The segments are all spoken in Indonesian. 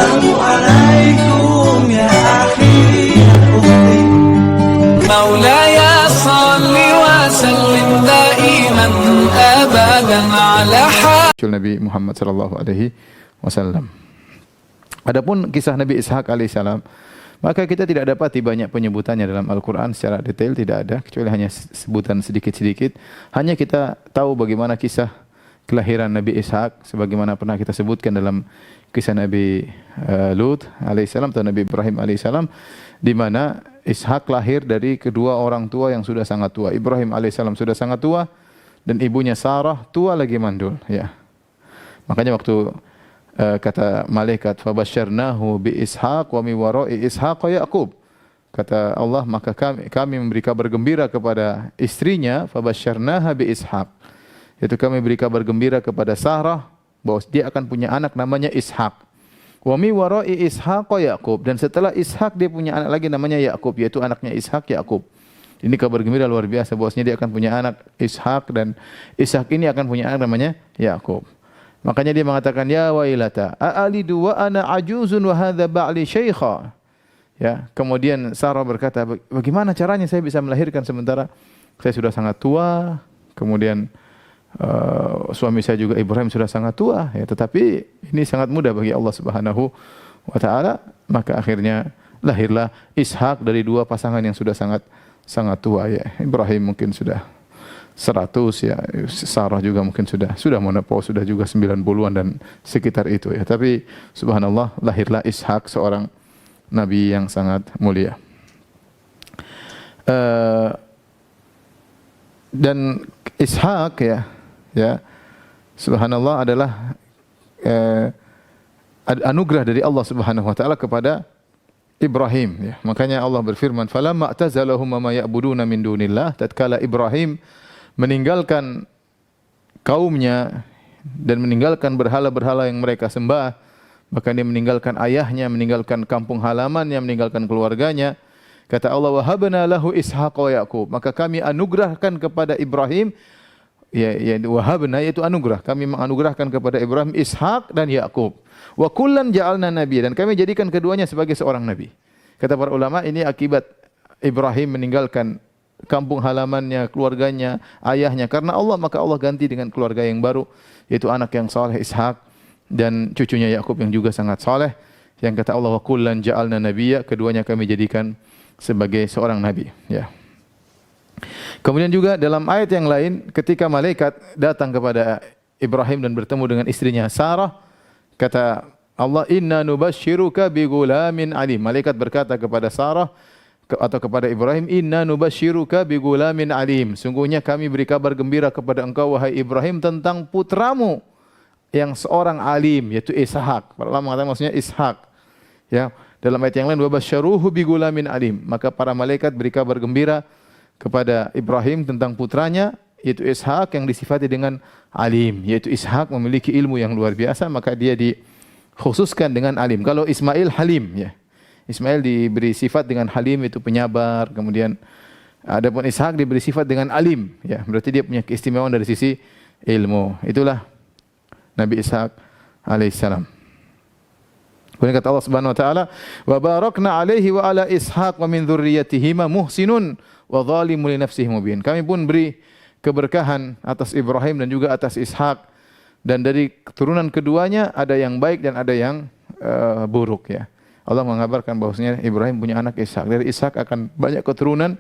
Assalamualaikum ya akhi ya ukhti. Maulaya salli wa sallim daiman abadan ala Nabi Muhammad sallallahu alaihi wasallam. Adapun kisah Nabi Ishaq alaihissalam, maka kita tidak dapati banyak penyebutannya dalam Al-Quran secara detail, tidak ada, kecuali hanya sebutan sedikit-sedikit. Hanya kita tahu bagaimana kisah kelahiran Nabi Ishaq, sebagaimana pernah kita sebutkan dalam kisah Nabi Lut alaihissalam atau Nabi Ibrahim alaihissalam, di mana Ishaq lahir dari kedua orang tua yang sudah sangat tua. Ibrahim alaihissalam sudah sangat tua dan ibunya Sarah tua lagi mandul. Ya, makanya waktu kata malaikat fabasyarnahu bi Ishaq wa mi wara'i Ishaq Yaqub. Kata Allah, maka kami memberi kabar gembira kepada istrinya, fabasyarnaha bi Ishaq. Yaitu kami beri kabar gembira kepada Sarah bahwa dia akan punya anak namanya Ishaq. Wa mi wara'i Ishaq Yaqub, dan setelah Ishaq dia punya anak lagi namanya Yaqub, yaitu anaknya Ishaq Yaqub. Ini kabar gembira luar biasa bahwasanya dia akan punya anak Ishaq, dan Ishaq ini akan punya anak namanya Yaqub. Makanya dia mengatakan, ya wailata a'alidu wa ana ajuzun wa hadha ba'li syaikha. Ya, kemudian Sarah berkata, bagaimana caranya saya bisa melahirkan sementara saya sudah sangat tua, kemudian suami saya juga Ibrahim sudah sangat tua, ya, tetapi ini sangat mudah bagi Allah Subhanahu wa taala. Maka akhirnya lahirlah Ishak dari dua pasangan yang sudah sangat tua, ya. Ibrahim mungkin sudah 100, ya. Sarah juga mungkin sudah menopause, sudah juga 90-an dan sekitar itu, ya. Tapi subhanallah, lahirlah Ishak, seorang nabi yang sangat mulia. Dan Ishak, ya, subhanallah, adalah anugerah dari Allah Subhanahu wa taala kepada Ibrahim, ya. Makanya Allah berfirman, falamma i'tazalahum ma ya'buduna min dunillah, tatkala Ibrahim meninggalkan kaumnya dan meninggalkan berhala-berhala yang mereka sembah, bahkan dia meninggalkan ayahnya, meninggalkan kampung halamannya, meninggalkan keluarganya. Kata Allah, wahabna lahu Ishaq wa Yaqub, maka kami anugerahkan kepada Ibrahim, ya wahabna yaitu anugerah, kami menganugerahkan kepada Ibrahim Ishaq dan Yaqub. Wa kullan ja'alna nabiy, dan kami jadikan keduanya sebagai seorang nabi. Kata para ulama, ini akibat Ibrahim meninggalkan kampung halamannya, keluarganya, ayahnya karena Allah, maka Allah ganti dengan keluarga yang baru, yaitu anak yang saleh Ishaq dan cucunya Yakub yang juga sangat saleh. Yang kata Allah, wa kullan ja'alna nabiyya, keduanya kami jadikan sebagai seorang nabi, ya. Kemudian juga dalam ayat yang lain, ketika malaikat datang kepada Ibrahim dan bertemu dengan istrinya Sarah, kata Allah, inna nubashiruka bi gulamin alim. Malaikat berkata kepada Sarah atau kepada Ibrahim, inna nubashiruka bi gulamin alim. Sungguhnya kami beri kabar gembira kepada engkau wahai Ibrahim tentang putramu yang seorang alim, yaitu Ishak. Para ulama mengatakan maksudnya Ishak. Ya, dalam ayat yang lain, wa basyaruhu bi gulamin alim. Maka para malaikat beri kabar gembira kepada Ibrahim tentang putranya, yaitu Ishak, yang disifati dengan alim, yaitu Ishak memiliki ilmu yang luar biasa, maka dia dikhususkan dengan alim. Kalau Ismail halim, ya. Ismail diberi sifat dengan halim, itu penyabar. Kemudian adapun Ishak diberi sifat dengan alim, ya. Berarti dia punya keistimewaan dari sisi ilmu. Itulah Nabi Ishak alaihissalam. Kemudian kata Allah Subhanahu wa taala, wa barakna alaihi wa ala Ishaq wa min dzurriyyatihima muhsinun wa zalimun li nafsihi mubin. Kami pun beri keberkahan atas Ibrahim dan juga atas Ishak, dan dari keturunan keduanya ada yang baik dan ada yang buruk, ya. Allah mengabarkan bahwasanya Ibrahim punya anak Ishak. Dari Ishak akan banyak keturunan.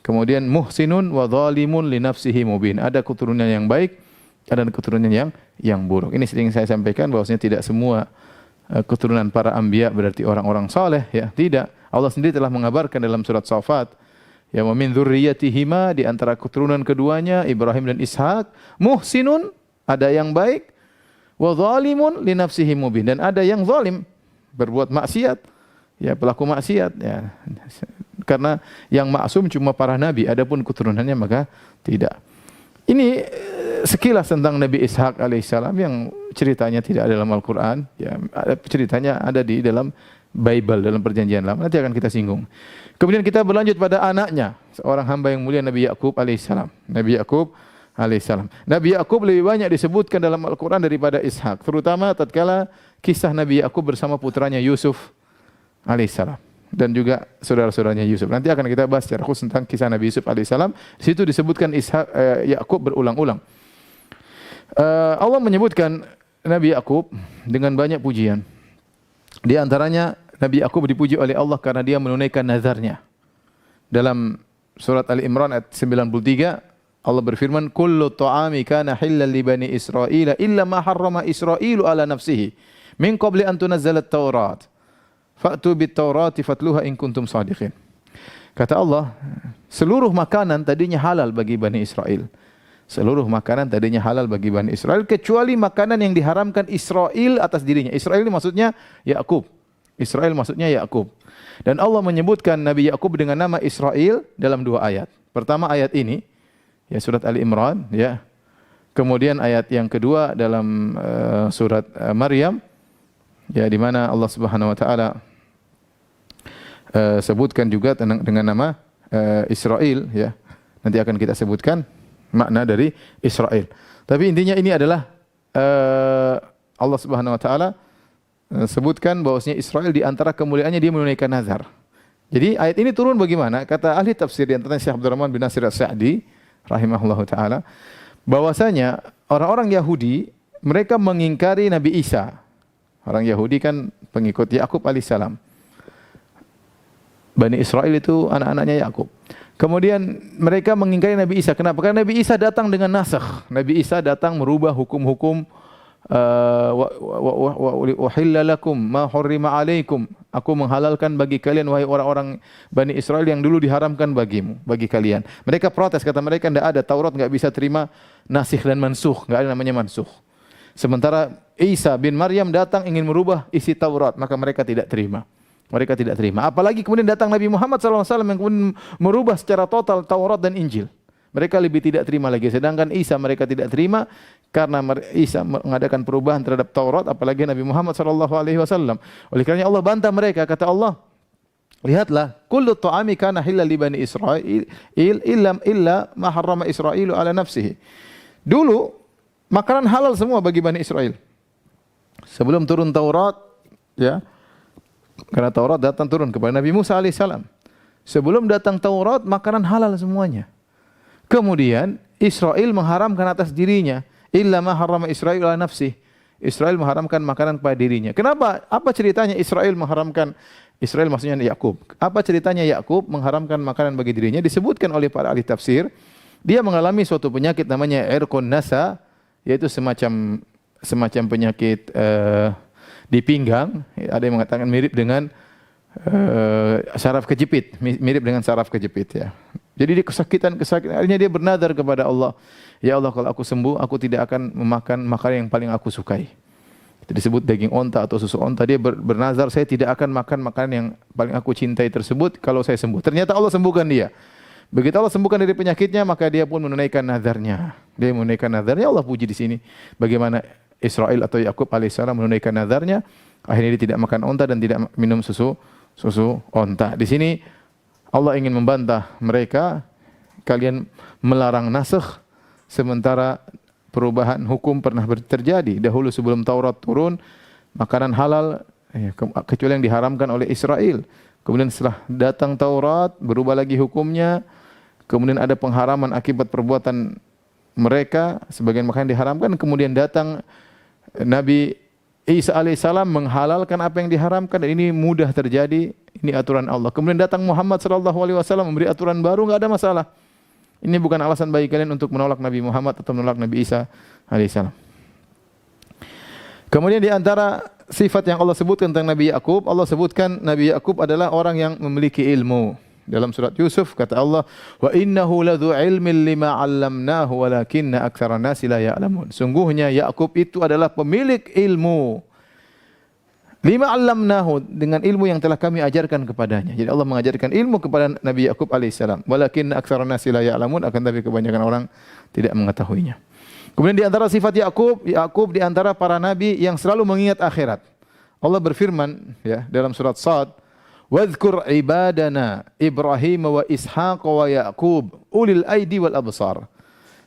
Kemudian muhsinun wa zalimun li nafsihi mubin. Ada keturunan yang baik, ada keturunan yang buruk. Ini sering saya sampaikan bahwasanya tidak semua keturunan para anbiya berarti orang-orang saleh, ya. Tidak. Allah sendiri telah mengabarkan dalam surat Shafat, ya, wa min dzurriyyatihima, di antara keturunan keduanya Ibrahim dan Ishak, muhsinun, ada yang baik, wa zalimun li nafsihi mubin, dan ada yang zalim, berbuat maksiat, ya, pelaku maksiat, ya. Karena yang maksum cuma para nabi, adapun keturunannya maka tidak. Ini sekilas tentang Nabi Ishak alaihissalam yang ceritanya tidak ada dalam Al-Quran, ya, ceritanya ada di dalam Bible, dalam perjanjian lama. Nanti akan kita singgung. Kemudian kita berlanjut pada anaknya, seorang hamba yang mulia, Nabi Yakub alaihissalam. Nabi Yakub alaihissalam. Nabi Yakub lebih banyak disebutkan dalam Al-Quran daripada Ishak, terutama tatkala kisah Nabi Yakub bersama putranya Yusuf alaihissalam dan juga saudara-saudaranya Yusuf. Nanti akan kita bahas secara khusus tentang kisah Nabi Yusuf alaihissalam. Di situ disebutkan Yakub berulang-ulang. Allah menyebutkan Nabi Yakub dengan banyak pujian. Di antaranya Nabi Yakub dipuji oleh Allah karena dia menunaikan nazarnya. Dalam surat Ali Imran ayat 93 Allah berfirman, "Kullu ta'ami kana halal li bani Israil illa ma harrama Israilu ala nafsihi min qabli an tunazzala at-Taurat. Fa'tu bit-Taurati fatluha in kuntum shadiqin." Kata Allah, seluruh makanan tadinya halal bagi Bani Israel. Seluruh makanan tadinya halal bagi Bani Israel kecuali makanan yang diharamkan Israel atas dirinya. Israel ini maksudnya Yakub. Israel maksudnya Yakub. Dan Allah menyebutkan Nabi Yakub dengan nama Israel dalam 2 ayat. Pertama ayat ini, ya surat Ali Imran, ya. Kemudian ayat yang kedua dalam surat Maryam, ya di mana Allah Subhanahu wa taala sebutkan juga dengan nama Israel, ya. Nanti akan kita sebutkan makna dari Israel. Tapi intinya ini adalah Allah Subhanahu wa taala sebutkan bahwasanya Israel di antara kemuliaannya dia menunaikan nazar. Jadi ayat ini turun bagaimana? Kata ahli tafsir di antaranya Syekh Abdurrahman bin Nasir As-Sa'di rahimahullahu taala, bahwasanya orang-orang Yahudi mereka mengingkari Nabi Isa. Orang Yahudi kan pengikut Yakub alaihissalam. Bani Israel itu anak-anaknya Yakub. Kemudian mereka mengingkari Nabi Isa. Kenapa? Karena Nabi Isa datang dengan nasakh. Nabi Isa datang merubah hukum-hukum uhilla lakum ma hurrima alaikum. Aku menghalalkan bagi kalian wahai orang-orang Bani Israel yang dulu diharamkan bagi kalian. Mereka protes, kata mereka tidak ada, Taurat enggak bisa terima nasikh dan mansukh, enggak ada namanya mansukh. Sementara Isa bin Maryam datang ingin merubah isi Taurat, maka mereka tidak terima. Mereka tidak terima. Apalagi kemudian datang Nabi Muhammad SAW yang kemudian merubah secara total Taurat dan Injil. Mereka lebih tidak terima lagi. Sedangkan Isa mereka tidak terima karena Isa mengadakan perubahan terhadap Taurat, apalagi Nabi Muhammad SAW. Oleh kerana Allah bantah mereka, kata Allah, lihatlah, kullu ta'ami kana halal li bani Israil illa ma harrama Israilu ala nafsihi. Dulu makanan halal semua bagi Bani Israel. Sebelum turun Taurat, ya. Karena Taurat datang turun kepada Nabi Musa alaihissalam. Sebelum datang Taurat, makanan halal semuanya. Kemudian Israel mengharamkan atas dirinya, illa ma harrama Israil ala nafsih. Israel mengharamkan makanan pada dirinya. Kenapa? Apa ceritanya Israel mengharamkan? Israel maksudnya Yakub. Apa ceritanya Yakub mengharamkan makanan bagi dirinya? Disebutkan oleh para ahli tafsir, dia mengalami suatu penyakit namanya irqun nasa, yaitu semacam penyakit di pinggang. Ada yang mengatakan mirip dengan saraf kejepit, mirip dengan saraf kejepit, ya. Jadi dia kesakitan, akhirnya dia bernazar kepada Allah, ya Allah, kalau aku sembuh, aku tidak akan memakan makanan yang paling aku sukai. Itu disebut daging onta atau susu onta. Dia bernazar, saya tidak akan makan makanan yang paling aku cintai tersebut kalau saya sembuh. Ternyata Allah sembuhkan dia. Begitu Allah sembuhkan dari penyakitnya, maka dia pun menunaikan nazarnya. Dia menunaikan nazarnya. Allah puji di sini bagaimana Israel atau Yakub alaihissalam menunaikan nazarnya. Akhirnya dia tidak makan onta dan tidak minum susu onta. Di sini Allah ingin membantah mereka, kalian melarang nasakh sementara perubahan hukum pernah terjadi. Dahulu sebelum Taurat turun, makanan halal kecuali yang diharamkan oleh Israel. Kemudian setelah datang Taurat, berubah lagi hukumnya. Kemudian ada pengharaman akibat perbuatan mereka, sebagian makanan diharamkan. Kemudian datang Nabi Isa alaihissalam menghalalkan apa yang diharamkan, dan ini mudah terjadi. Ini aturan Allah. Kemudian datang Muhammad SAW memberi aturan baru, enggak ada masalah. Ini bukan alasan bagi kalian untuk menolak Nabi Muhammad atau menolak Nabi Isa alaihissalam. Kemudian di antara sifat yang Allah sebutkan tentang Nabi Yakub, Allah sebutkan Nabi Yakub adalah orang yang memiliki ilmu. Dalam surat Yusuf kata Allah, "Wa innahu ladzu ilmin lima 'allamnahu walakinna aktsaran nasi la ya'lamun." Sungguhnya Yakub itu adalah pemilik ilmu. Lima 'allamnahu, dengan ilmu yang telah kami ajarkan kepadanya. Jadi Allah mengajarkan ilmu kepada Nabi Yakub alaihissalam. Walakinna aktsaran nasi la ya'lamun, akan tapi kebanyakan orang tidak mengetahuinya. Kemudian di antara sifat Yakub di antara para nabi yang selalu mengingat akhirat. Allah berfirman, ya, dalam surat Shad, "Wadhkur ibadana Ibrahim wa Ishaq wa Yaqub ulil aidi wal absar."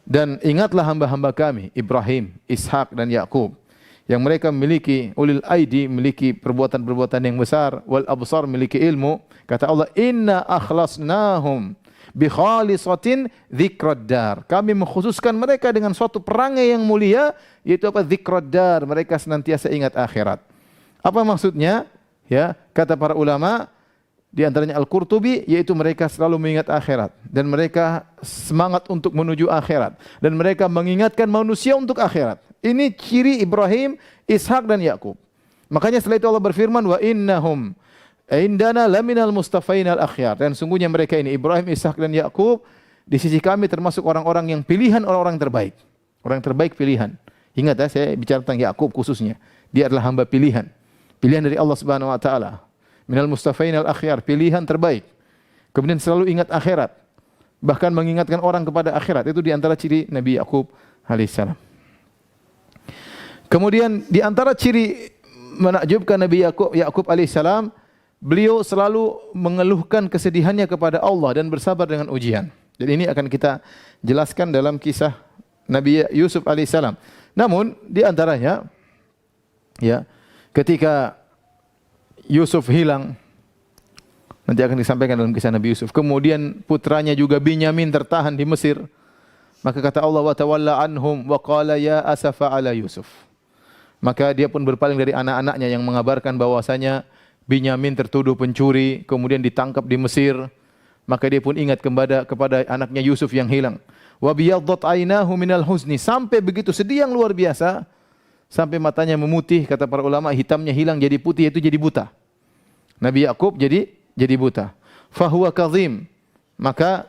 Dan ingatlah hamba-hamba kami Ibrahim, Ishak dan Yakub yang mereka memiliki ulil aidi, memiliki perbuatan-perbuatan yang besar, wal absar, memiliki ilmu. Kata Allah, inna akhlasnahum bi khalisatin dzikrad dar. Kami mengkhususkan mereka dengan suatu perangai yang mulia, yaitu apa? Dzikrad dar. Mereka senantiasa ingat akhirat. Apa maksudnya? Ya, kata para ulama, di antaranya Al-Qurtubi, yaitu mereka selalu mengingat akhirat dan mereka semangat untuk menuju akhirat dan mereka mengingatkan manusia untuk akhirat. Ini ciri Ibrahim, Ishak dan Yakub. Makanya setelah itu Allah berfirman, wa innahum indana laminal mustafainal akhyar. Dan sungguhnya mereka ini Ibrahim, Ishak dan Yakub di sisi kami termasuk orang-orang yang pilihan, orang-orang terbaik. Orang terbaik pilihan. Ingat ya, saya bicara tentang Yakub khususnya. Dia adalah hamba pilihan. Pilihan dari Allah Subhanahu wa taala. Minal mustafainal akhyar, pilihan terbaik. Kemudian selalu ingat akhirat. Bahkan mengingatkan orang kepada akhirat. Itu di antara ciri Nabi Yakub alaihissalam. Kemudian di antara ciri menakjubkan Nabi Yakub alaihissalam, beliau selalu mengeluhkan kesedihannya kepada Allah dan bersabar dengan ujian. Dan ini akan kita jelaskan dalam kisah Nabi Yusuf alaihissalam. Namun di antaranya, ya, ketika Yusuf hilang, nanti akan disampaikan dalam kisah Nabi Yusuf. Kemudian putranya juga Binyamin tertahan di Mesir. Maka kata Allah, wa tawalla anhum wa qala ya asafa ala Yusuf. Maka dia pun berpaling dari anak-anaknya yang mengabarkan bahwasanya Binyamin tertuduh pencuri, kemudian ditangkap di Mesir. Maka dia pun ingat kepada anaknya Yusuf yang hilang. Wa biyaddat ainahu minal huzni, sampai begitu sedih yang luar biasa, sampai matanya memutih, kata para ulama, hitamnya hilang jadi putih, itu jadi buta. Nabi Yakub jadi buta. Fahuwa kadhim, maka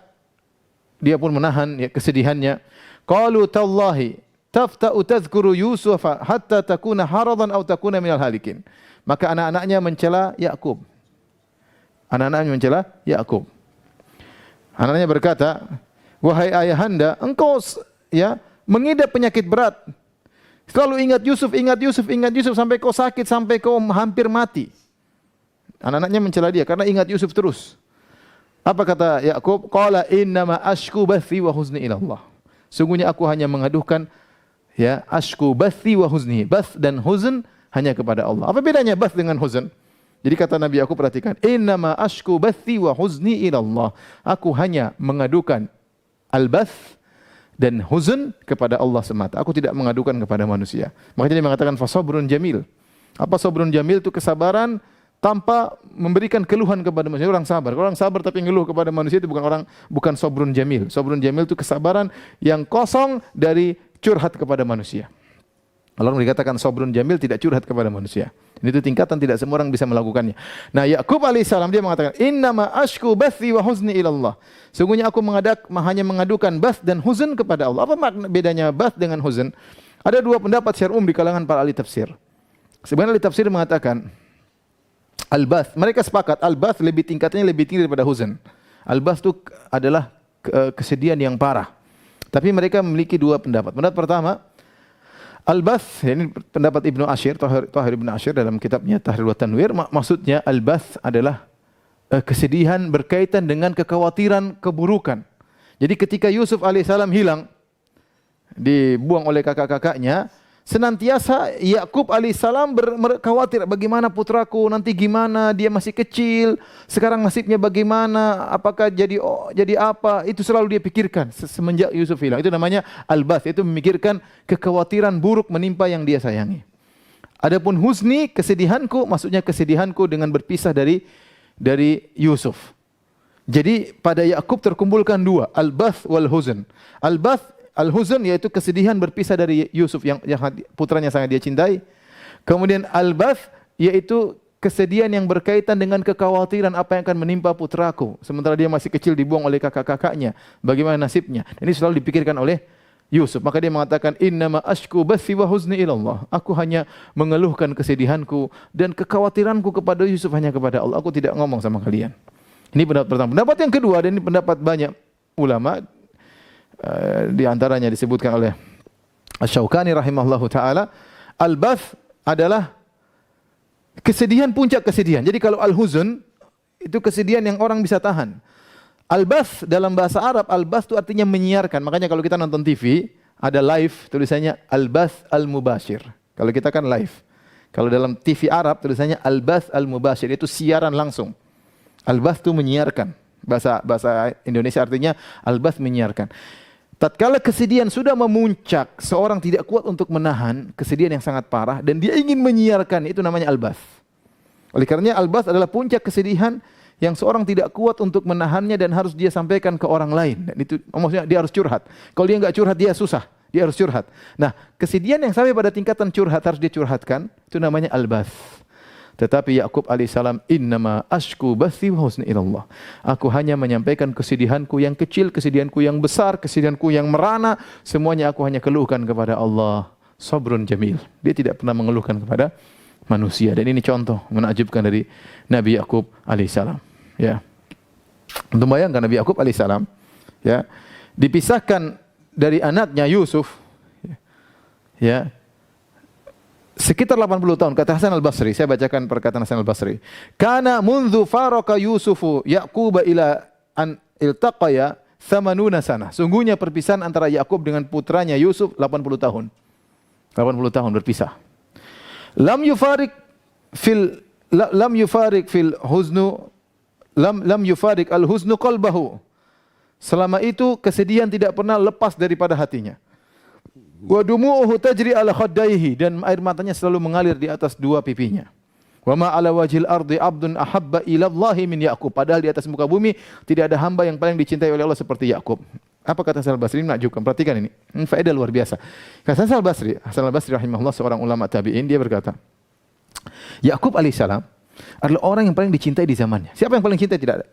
dia pun menahan ya, kesedihannya. Qalu tallahi tafta'u tadhkuru Yusufa hatta takuna haradan aw takuna minal halikin. Maka anak-anaknya mencela Yakub. Anak-anaknya mencela Yakub. Anak-anaknya berkata, wahai ayahanda, engkau ya mengidap penyakit berat. Selalu ingat Yusuf sampai kau sakit, sampai kau hampir mati. Anak-anaknya mencela dia karena ingat Yusuf terus. Apa kata Yakub? Qala innama ashku bathi wa huzni ila Allah. Sungguhnya aku hanya mengadukan ya ashku bathi wa huzni. Bath dan huzn hanya kepada Allah. Apa bedanya bath dengan huzn? Jadi kata Nabi Yakub, perhatikan, innama ashku bathi wa huzni ila Allah. Aku hanya mengadukan al-bath dan huzn kepada Allah semata. Aku tidak mengadukan kepada manusia. Makanya dia mengatakan fasabrun jamil. Apa sabrun jamil? Itu kesabaran tanpa memberikan keluhan kepada manusia. Orang sabar. Kalau orang sabar tapi ngeluh kepada manusia itu bukan sabrun jamil. Sabrun jamil itu kesabaran yang kosong dari curhat kepada manusia. Allah dikatakan sabrun jamil, tidak curhat kepada manusia. Ini itu tingkatan tidak semua orang bisa melakukannya. Nah, Yakub alaihissalam dia mengatakan, innama ashku bathi wa huzni ila Allah. Sungguhnya aku hanya mengadukan bath dan huzn kepada Allah. Apa makna bedanya bath dengan huzn? Ada dua pendapat syar'um di kalangan para ahli tafsir. Sebenarnya ahli tafsir mengatakan al-bath, mereka sepakat al-bath tingkatnya lebih tinggi daripada huzn. Al-bath itu adalah kesedihan yang parah. Tapi mereka memiliki dua pendapat. Pendapat pertama, al-bath, ini pendapat Ibnu Ashir, Tahir Ibnu Ashir dalam kitabnya Tahrir wa Tanwir, maksudnya al-bath adalah kesedihan berkaitan dengan kekhawatiran keburukan. Jadi ketika Yusuf alaihissalam hilang, dibuang oleh kakak-kakaknya, senantiasa Yakub alaihissalam khawatir, bagaimana putraku, nanti gimana, dia masih kecil, sekarang nasibnya bagaimana, apakah jadi apa, itu selalu dia pikirkan semenjak Yusuf hilang. Itu namanya al-bath, itu memikirkan kekhawatiran buruk menimpa yang dia sayangi. Adapun huzni, kesedihanku, maksudnya kesedihanku dengan berpisah dari Yusuf. Jadi pada Yakub terkumpulkan dua, al-bath wal huzn. Al-bath, al-huzn yaitu kesedihan berpisah dari Yusuf yang putranya sangat dia cintai. Kemudian al-bath yaitu kesedihan yang berkaitan dengan kekhawatiran apa yang akan menimpa putraku sementara dia masih kecil, dibuang oleh kakak-kakaknya. Bagaimana nasibnya? Ini selalu dipikirkan oleh Yusuf. Maka dia mengatakan innama ashku bathi wa huzni ila Allah. Aku hanya mengeluhkan kesedihanku dan kekhawatiranku kepada Yusuf hanya kepada Allah. Aku tidak ngomong sama kalian. Ini pendapat pertama. Pendapat yang kedua, dan ini pendapat banyak ulama, di antaranya disebutkan oleh Asy-Syaukani rahimahullahu taala, al-bath adalah kesedihan, puncak kesedihan. Jadi kalau al-huzn itu kesedihan yang orang bisa tahan. Al-bath dalam bahasa Arab, al-bath itu artinya menyiarkan. Makanya kalau kita nonton TV ada live tulisannya al-bath al-mubashir. Kalau kita kan live. Kalau dalam TV Arab tulisannya al-bath al-mubashir, itu siaran langsung. Al-bath itu menyiarkan. Bahasa Indonesia artinya al-bath menyiarkan. Tatkala kesedihan sudah memuncak, seorang tidak kuat untuk menahan kesedihan yang sangat parah dan dia ingin menyiarkan, itu namanya al-bath. Oleh karenanya al-bath adalah puncak kesedihan yang seorang tidak kuat untuk menahannya dan harus dia sampaikan ke orang lain. Dan itu maksudnya dia harus curhat. Kalau dia enggak curhat dia susah, dia harus curhat. Nah, kesedihan yang sampai pada tingkatan curhat harus dia curhatkan, itu namanya al-bath. Tetapi Yakub alaihissalam, innama ashku bathi wa huzni ilallah. Aku hanya menyampaikan kesedihanku yang kecil, kesedihanku yang besar, kesedihanku yang merana, semuanya aku hanya keluhkan kepada Allah. Sabrun jamil. Dia tidak pernah mengeluhkan kepada manusia. Dan ini contoh menakjubkan dari Nabi Yakub alaihissalam. Ya. Untuk bayangkan Nabi Yakub alaihissalam, ya, dipisahkan dari anaknya Yusuf, ya, sekitar 80 tahun. Kata Hasan al-Basri, saya bacakan perkataan Hasan al-Basri. Kana mundzu faraka Yusufu Yaquba ila an iltaqaya 80 sana. Sungguhnya perpisahan antara Yakub dengan putranya Yusuf 80 tahun. 80 tahun berpisah. Lam yufarik fil huznu lam yufarik al-huznu qalbahu. Selama itu kesedihan tidak pernah lepas daripada hatinya. Wa dumu'uhu tajri ala khaddaihi, dan air matanya selalu mengalir di atas dua pipinya. Wa ma ala wajhil ardi abdun ahabba ila Allahi min Yaqub. Padahal di atas muka bumi tidak ada hamba yang paling dicintai oleh Allah seperti Yakub. Apa kata Hasan al-Basri? Menakjubkan. Perhatikan ini. Faedah luar biasa. Kata Hasan al-Basri rahimahullah, seorang ulama tabi'in, dia berkata, Yakub alaihissalam adalah orang yang paling dicintai di zamannya. Siapa yang paling cintai? Tidak ada.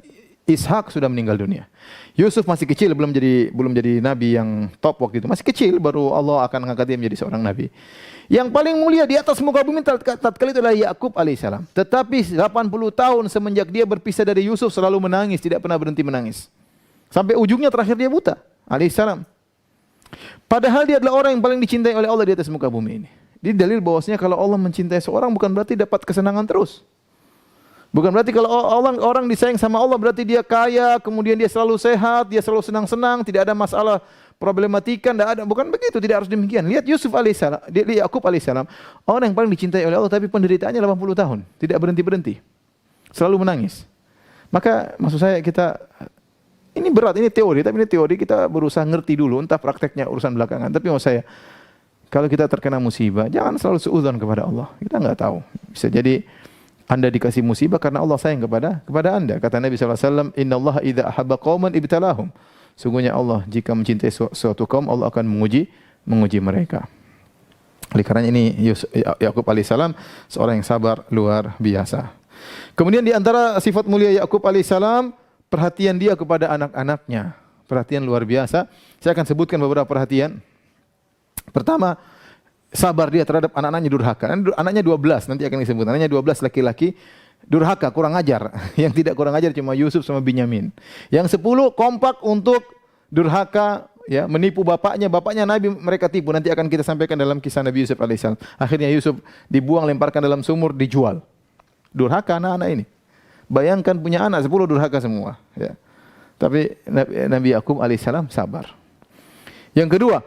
Ishak sudah meninggal dunia. Yusuf masih kecil, belum jadi nabi yang top waktu itu. Masih kecil, baru Allah akan mengangkat dia menjadi seorang nabi. Yang paling mulia di atas muka bumi tatkala itu adalah Yakub alaihissalam. Tetapi 80 tahun semenjak dia berpisah dari Yusuf selalu menangis, tidak pernah berhenti menangis. Sampai ujungnya terakhir dia buta alaihissalam. Padahal dia adalah orang yang paling dicintai oleh Allah di atas muka bumi ini. Ini dalil bahwasanya kalau Allah mencintai seorang bukan berarti dapat kesenangan terus. Bukan berarti kalau orang disayang sama Allah berarti dia kaya, kemudian dia selalu sehat, dia selalu senang-senang, tidak ada masalah problematika, tidak ada. Bukan begitu, tidak harus demikian. Lihat Yusuf alaihissalam, Yakub alaihissalam, orang yang paling dicintai oleh Allah tapi penderitaannya 80 tahun, tidak berhenti-berhenti. Selalu menangis. Maka maksud saya ini berat, ini teori, tapi ini teori kita berusaha ngerti dulu, entah prakteknya urusan belakangan. Tapi maksud saya, kalau kita terkena musibah, jangan selalu suudzon kepada Allah. Kita enggak tahu. Bisa jadi Anda dikasih musibah karena Allah sayang kepada Anda. Kata Nabi SAW, Inna Allah idha ahabba qawman ibtalahum. Sungguhnya Allah jika mencintai suatu kaum, Allah akan menguji mereka. Oleh karena ini Yakub alaihissalam seorang yang sabar luar biasa. Kemudian di antara sifat mulia Yakub alaihissalam, perhatian dia kepada anak-anaknya. Perhatian luar biasa. Saya akan sebutkan beberapa perhatian. Pertama, sabar dia terhadap anak-anaknya durhaka. Anaknya 12, nanti akan disebut. Anaknya 12 laki-laki durhaka, kurang ajar. Yang tidak kurang ajar cuma Yusuf sama Binyamin. Yang 10 kompak untuk durhaka, ya, menipu bapaknya. Bapaknya Nabi mereka tipu. Nanti akan kita sampaikan dalam kisah Nabi Yusuf alaihissalam. Akhirnya Yusuf dibuang, lemparkan dalam sumur, dijual. Durhaka anak-anak ini. Bayangkan punya anak 10 durhaka semua. Ya. Tapi Nabi Yakub alaihissalam sabar. Yang kedua,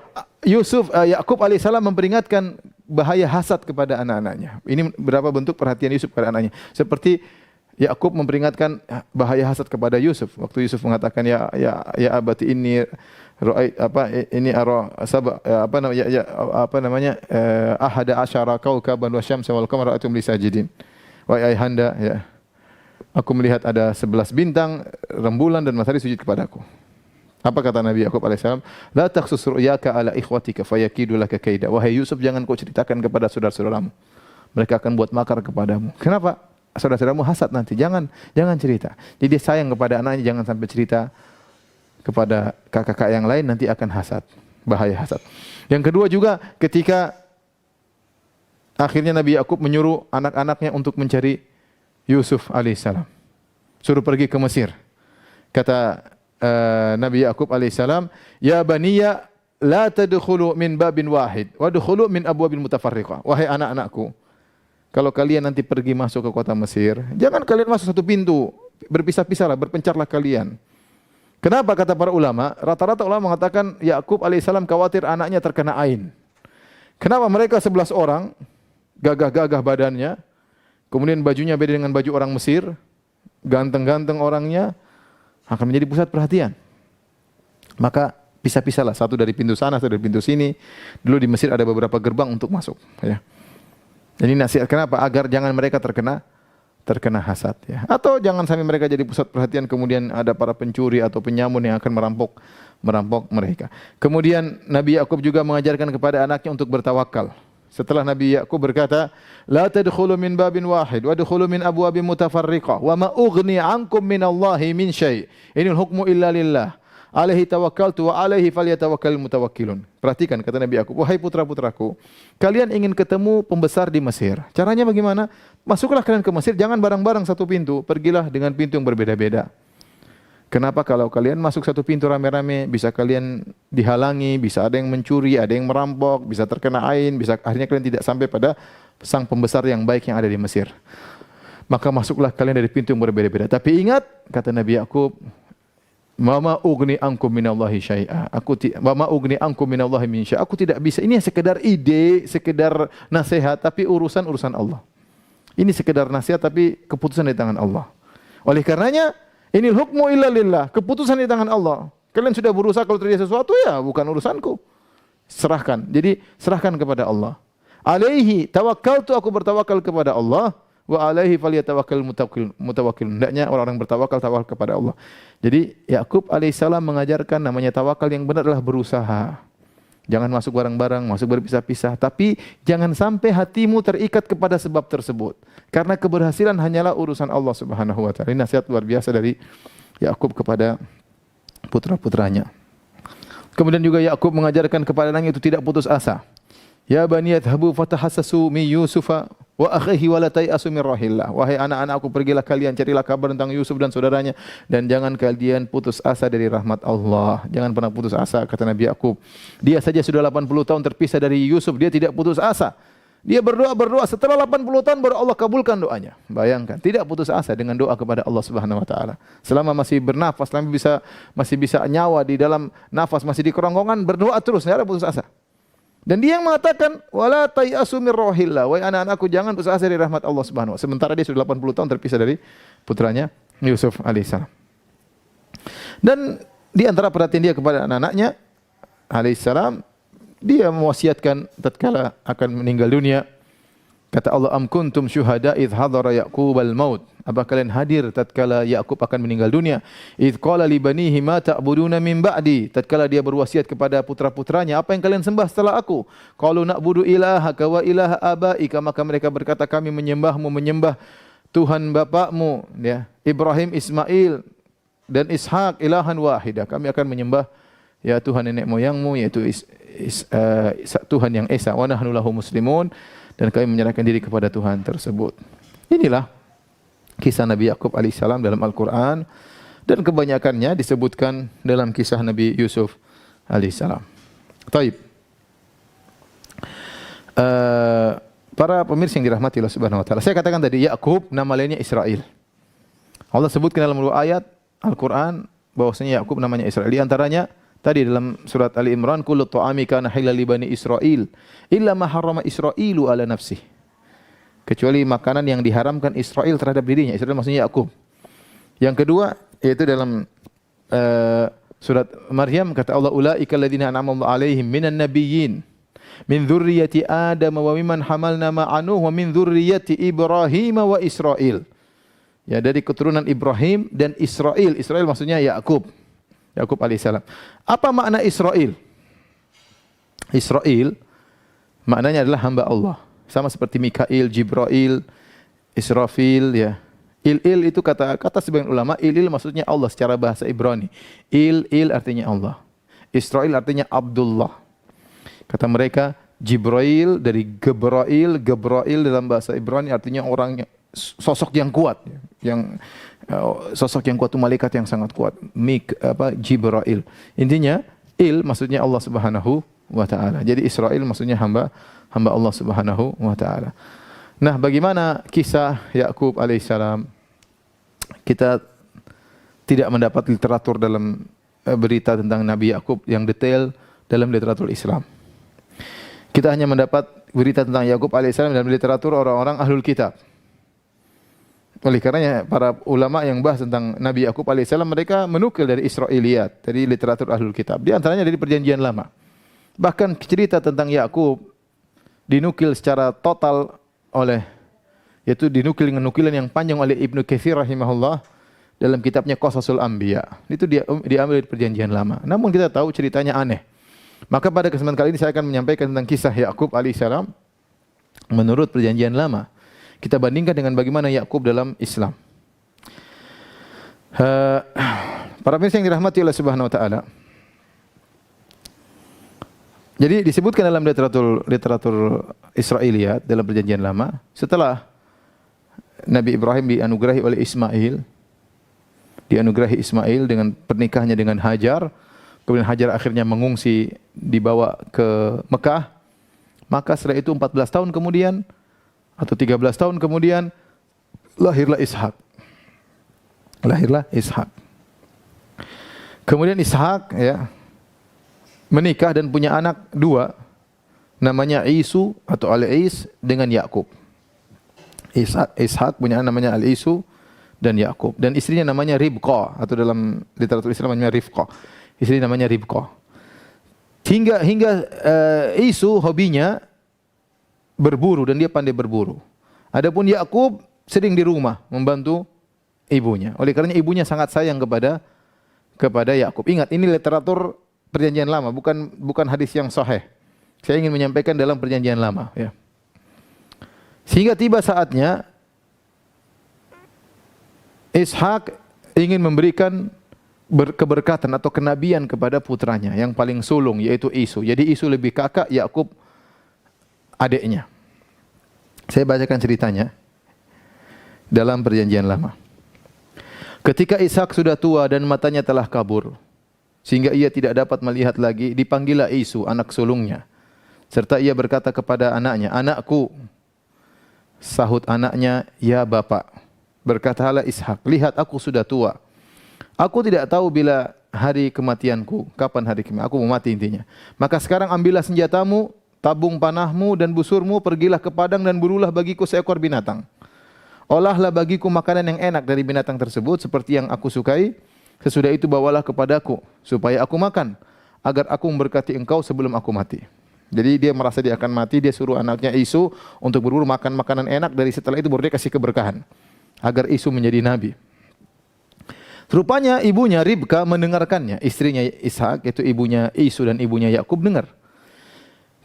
Yakub alaihissalam memperingatkan bahaya hasad kepada anak-anaknya. Ini berapa bentuk perhatian Yusuf kepada anaknya. Seperti Yakub memperingatkan bahaya hasad kepada Yusuf. Waktu Yusuf mengatakan ya abati ini ahada asyara kaukaban wa syamsa wal qamara atum li sajidin. Wahai ayahanda, ya, aku melihat ada 11 bintang, rembulan dan matahari sujud kepadaku. Apa kata Nabi Yakub alaihissalam? La taqsus ru'yaka ala ikhwatika fayakidu laka kaida. Wahai Yusuf, jangan kau ceritakan kepada saudara-saudaramu. Mereka akan buat makar kepadamu. Kenapa? Saudara-saudaramu hasad nanti. Jangan cerita. Jadi dia sayang kepada anaknya, jangan sampai cerita kepada kakak-kakak yang lain, nanti akan hasad. Bahaya hasad. Yang kedua juga ketika akhirnya Nabi Yakub menyuruh anak-anaknya untuk mencari Yusuf alaihissalam. Suruh pergi ke Mesir. Kata Nabi Yakub alaihissalam, ya baniya la tadkhulu min babin wahid wa dkhulu min abwabin mutafarriqah. Wahai anak-anakku, kalau kalian nanti pergi masuk ke kota Mesir, jangan kalian masuk satu pintu, berpisah-pisahlah, berpencarlah kalian. Kenapa kata para ulama? Rata-rata ulama mengatakan Yakub alaihissalam khawatir anaknya terkena ain. Kenapa mereka 11 orang? gagah-gagah badannya, kemudian bajunya beda dengan baju orang Mesir, ganteng-ganteng orangnya, akan menjadi pusat perhatian. Maka pisah-pisahlah, satu dari pintu sana, satu dari pintu sini. Dulu di Mesir ada beberapa gerbang untuk masuk. Ya. Jadi nasihat kenapa? Agar jangan mereka terkena hasad. Ya. Atau jangan sampai mereka jadi pusat perhatian, kemudian ada para pencuri atau penyamun yang akan merampok mereka. Kemudian Nabi Yakub juga mengajarkan kepada anaknya untuk bertawakal. Setelah Nabi Yakub berkata, "La tadkhulu min babin wahid, wadkhulu min abwabin mutafarriqah, wa ma ughni 'ankum minallahi min syai'. Inil hukmu illa lillah. Alaihi tawakkaltu wa alaihi falyatawakkalul mutawakkilun." Perhatikan kata Nabi Yakub, "Wahai putra-putraku, kalian ingin ketemu pembesar di Mesir. Caranya bagaimana? Masuklah kalian ke Mesir, jangan bareng-barang satu pintu, pergilah dengan pintu yang berbeda-beda. Kenapa kalau kalian masuk satu pintu rame-rame, bisa kalian dihalangi, bisa ada yang mencuri, ada yang merampok, bisa terkena ain, bisa akhirnya kalian tidak sampai pada sang pembesar yang baik yang ada di Mesir. Maka masuklah kalian dari pintu yang berbeda-beda. Tapi ingat, kata Nabi Yakub, "Mama ugni ankum minallahi syai'a." Mama ugni ankum minallahi min syai'. Aku tidak bisa. Ini sekedar ide, sekedar nasihat, tapi urusan Allah. Ini sekedar nasihat tapi keputusan di tangan Allah. Oleh karenanya, inil hukmu illa lillah. Keputusan di tangan Allah. Kalian sudah berusaha, kalau terjadi sesuatu ya bukan urusanku. Serahkan. Jadi serahkan kepada Allah. Alaihi tawakkaltu, aku bertawakal kepada Allah. Wa alaihi falyatawakkal mutawakkilun. Hendaknya orang-orang bertawakal kepada Allah. Jadi Yakub alaihissalam mengajarkan namanya tawakal yang benar adalah berusaha. Jangan masuk barang-barang, masuk berpisah-pisah. Tapi jangan sampai hatimu terikat kepada sebab tersebut. Karena keberhasilan hanyalah urusan Allah Subhanahu wa taala. Ini nasihat luar biasa dari Yakub kepada putra-putranya. Kemudian juga Yakub mengajarkan kepada anaknya itu tidak putus asa. Ya bani yadhhabu fatahassasu min Yusufa wa akhihi wa la tayasu min rahillah. Wahai anak-anakku, pergilah kalian carilah kabar tentang Yusuf dan saudaranya dan jangan kalian putus asa dari rahmat Allah. Jangan pernah putus asa, kata Nabi Yakub. Dia saja sudah 80 tahun terpisah dari Yusuf, dia tidak putus asa. Dia berdoa setelah 80 tahun baru Allah kabulkan doanya. Bayangkan, tidak putus asa dengan doa kepada Allah Subhanahu wa taala. Selama masih bernafas, masih bisa nyawa di dalam nafas, masih di kerongkongan, berdoa terus, tidak ada putus asa. Dan dia yang mengatakan, wala tayasu mir rahillah, wahai anak-anakku jangan putus asa dari rahmat Allah Subhanahu wa taala. Sementara dia sudah 80 tahun terpisah dari putranya Yusuf alaihissalam. Dan di antara perhatian dia kepada anak-anaknya alaihissalam, dia mewasiatkan tatkala akan meninggal dunia. Kata Allah, am kuntum syuhada idh hadara Yaqubal maut. Apa kalian hadir tatkala Yakub akan meninggal dunia? Idh qala li banihi ma ta'buduna min ba'di. Tatkala dia berwasiat kepada putra-putranya, apa yang kalian sembah setelah aku? Qalu na'budu ilahaka wa ilaha abaika. Maka mereka berkata, kami menyembahmu, menyembah Tuhan bapakmu, ya, Ibrahim, Ismail dan Ishak, ilahan wahidah. Kami akan menyembah ya Tuhan nenek moyangmu, yaitu Tuhan yang esa. Wa nahnu lahu muslimun. Dan kami menyerahkan diri kepada Tuhan tersebut. Inilah kisah Nabi Yakub alaihissalam dalam Al-Quran. Dan kebanyakannya disebutkan dalam kisah Nabi Yusuf alaihissalam. Taib. Para pemirsa yang dirahmati Allah Subhanahu wa taala. Saya katakan tadi Yakub nama lainnya Israel. Allah sebutkan dalam dua ayat Al-Quran bahwasanya Yakub namanya Israel. Di antaranya tadi dalam surat Ali Imran, kullu ta'ami kana halal li bani Israil illa ma harrama Israilu ala nafsih. Kecuali makanan yang diharamkan Israel terhadap dirinya. Israel maksudnya Yakub. Yang kedua yaitu dalam surat Maryam kata Allah, ulaika alladziina an'ama Allahu 'alaihim minan nabiyyin min dzurriyyati Adam wa mimman hamalna ma'anu wa min dzurriyyati Ibrahim wa Israil. Ya, dari keturunan Ibrahim dan Israil. Israil maksudnya Yakub. Yakub alaihissalam. Apa makna Israel? Israel maknanya adalah hamba Allah. Sama seperti Mikail, Jibril, Israfil, ya. Il itu kata sebagian ulama, il maksudnya Allah secara bahasa Ibrani. Il artinya Allah. Israel artinya Abdullah. Kata mereka Jibril dari Gebrail dalam bahasa Ibrani artinya orang sosok yang kuat, yang sosok yang kuat itu malaikat yang sangat kuat. Jibril. Intinya maksudnya Allah Subhanahu wa taala. Jadi Israel maksudnya hamba Allah Subhanahu wa taala. Nah, bagaimana kisah Yakub alaihissalam? Kita tidak mendapat literatur dalam berita tentang Nabi Yakub yang detail dalam literatur Islam. Kita hanya mendapat berita tentang Yakub alaihissalam dalam literatur orang-orang ahlul kitab. Oleh karenanya para ulama yang bahas tentang Nabi Yakub alaihissalam mereka menukil dari Israiliyat, dari literatur ahlul kitab. Di antaranya dari Perjanjian Lama. Bahkan cerita tentang Yakub dinukil secara total oleh, yaitu dinukil dengan nukilan yang panjang oleh Ibnu Katsir rahimahullah dalam kitabnya Qasasul Anbiya. Itu diambil dari Perjanjian Lama. Namun kita tahu ceritanya aneh. Maka pada kesempatan kali ini saya akan menyampaikan tentang kisah Yakub alaihissalam menurut Perjanjian Lama. Kita bandingkan dengan bagaimana Yakub dalam Islam. Para pemirsa yang dirahmati Allah Subhanahu wa taala. Jadi disebutkan dalam literatur Israiliyat dalam Perjanjian Lama, setelah Nabi Ibrahim dianugerahi oleh Ismail dengan pernikahannya dengan Hajar, kemudian Hajar akhirnya mengungsi dibawa ke Mekah. Maka setelah itu 14 tahun kemudian atau 13 tahun kemudian lahirlah Ishak. Kemudian Ishak menikah dan punya anak dua, namanya Isu atau Al-Is dengan Yakub. Ishak punya anak namanya Al-Isu dan Yakub, dan istrinya namanya Ribqah atau dalam literatur Islam namanya Rifqah. Istri namanya Ribqah. Hingga Isu hobinya berburu dan dia pandai berburu. Adapun Yakub sering di rumah membantu ibunya. Oleh karenanya ibunya sangat sayang kepada Yakub. Ingat, ini literatur Perjanjian Lama, bukan hadis yang sahih. Saya ingin menyampaikan dalam Perjanjian Lama, ya. Sehingga tiba saatnya Ishak ingin memberikan keberkatan atau kenabian kepada putranya yang paling sulung, yaitu Isu. Jadi Isu lebih kakak, Yakub adiknya. Saya bacakan ceritanya dalam Perjanjian Lama. Ketika Ishak sudah tua dan matanya telah kabur, sehingga ia tidak dapat melihat lagi, dipanggillah Isu, anak sulungnya. Serta ia berkata kepada anaknya, "Anakku." Sahut anaknya, "Ya Bapak." Berkatalah Ishak, "Lihat aku sudah tua. Aku tidak tahu bila hari kematianku, kapan hari kematian. Aku mau mati intinya. Maka sekarang ambillah senjatamu, tabung panahmu dan busurmu, pergilah ke padang dan burulah bagiku seekor binatang. Olahlah bagiku makanan yang enak dari binatang tersebut seperti yang aku sukai. Sesudah itu bawalah kepadaku supaya aku makan, agar aku memberkati engkau sebelum aku mati." Jadi dia merasa dia akan mati, dia suruh anaknya Isu untuk berburu makan makanan enak, dari setelah itu baru dia kasih keberkahan agar Isu menjadi nabi. Rupanya ibunya Ribka mendengarkannya, istrinya Ishak, yaitu ibunya Isu dan ibunya Yakub dengar.